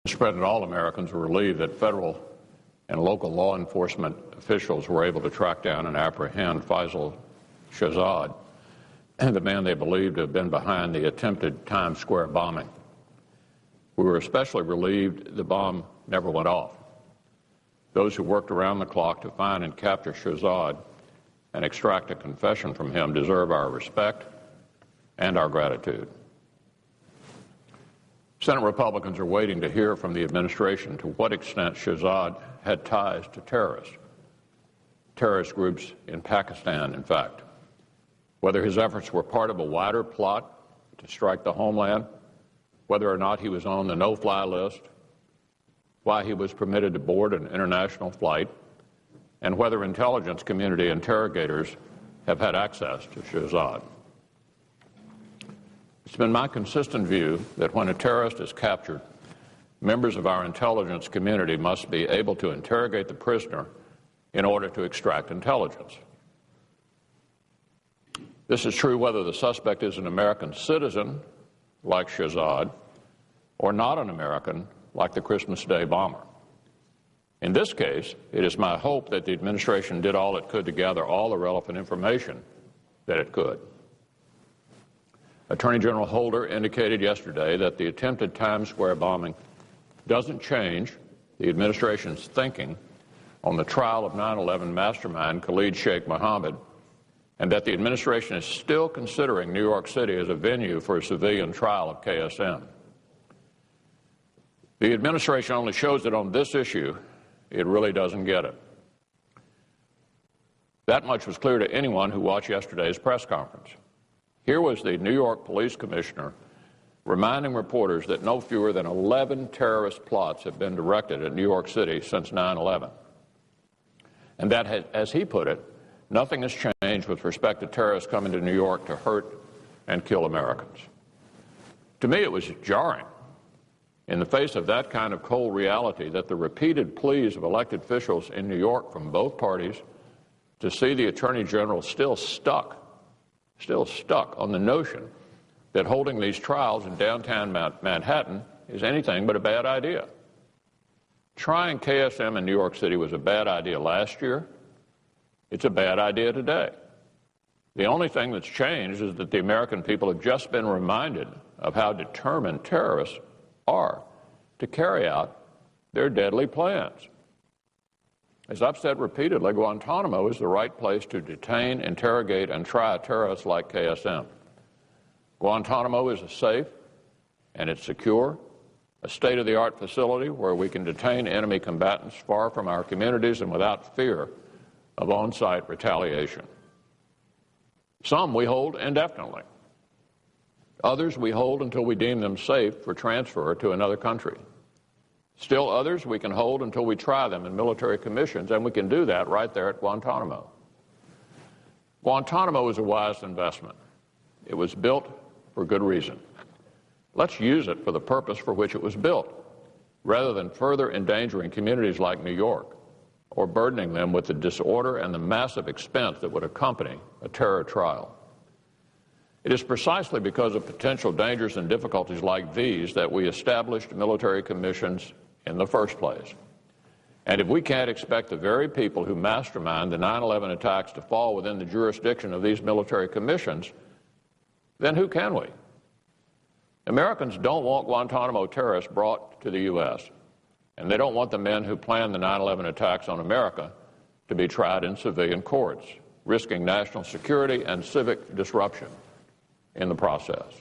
Mr. President, all Americans were relieved that federal and local law enforcement officials were able to track down and apprehend Faisal Shahzad, the man they believed to have been behind the attempted Times Square bombing. We were especially relieved the bomb never went off. Those who worked around the clock to find and capture Shahzad and extract a confession from him deserve our respect and our gratitude. Senate Republicans are waiting to hear from the administration to what extent Shahzad had ties to terrorist groups in Pakistan, in fact, whether his efforts were part of a wider plot to strike the homeland, whether or not he was on the no-fly list, why he was permitted to board an international flight, and whether intelligence community interrogators have had access to Shahzad. It's been my consistent view that when a terrorist is captured, members of our intelligence community must be able to interrogate the prisoner in order to extract intelligence. This is true whether the suspect is an American citizen, like Shahzad, or not an American, like the Christmas Day bomber. In this case, it is my hope that the administration did all it could to gather all the relevant information that it could. Attorney General Holder indicated yesterday that the attempted Times Square bombing doesn't change the administration's thinking on the trial of 9/11 mastermind Khalid Sheikh Mohammed, and that the administration is still considering New York City as a venue for a civilian trial of KSM. The administration only shows that on this issue, it really doesn't get it. That much was clear to anyone who watched yesterday's press conference. Here was the New York police commissioner reminding reporters that no fewer than 11 terrorist plots have been directed at New York City since 9/11. And that, as he put it, nothing has changed with respect to terrorists coming to New York to hurt and kill Americans. To me, it was jarring, in the face of that kind of cold reality, that the repeated pleas of elected officials in New York from both parties to see the Attorney General still stuck on the notion that holding these trials in downtown Manhattan is anything but a bad idea. Trying KSM in New York City was a bad idea last year. It's a bad idea today. The only thing that's changed is that the American people have just been reminded of how determined terrorists are to carry out their deadly plans. As I've said repeatedly, Guantanamo is the right place to detain, interrogate, and try terrorists like KSM. Guantanamo is a safe and it's secure, a state-of-the-art facility where we can detain enemy combatants far from our communities and without fear of on-site retaliation. Some we hold indefinitely. Others we hold until we deem them safe for transfer to another country. Still others we can hold until we try them in military commissions, and we can do that right there at Guantanamo. Guantanamo is a wise investment. It was built for good reason. Let's use it for the purpose for which it was built, rather than further endangering communities like New York or burdening them with the disorder and the massive expense that would accompany a terror trial. It is precisely because of potential dangers and difficulties like these that we established military commissions in the first place. And if we can't expect the very people who mastermind the 9/11 attacks to fall within the jurisdiction of these military commissions, then who can we? Americans don't want Guantanamo terrorists brought to the U.S., and they don't want the men who planned the 9/11 attacks on America to be tried in civilian courts, risking national security and civic disruption in the process.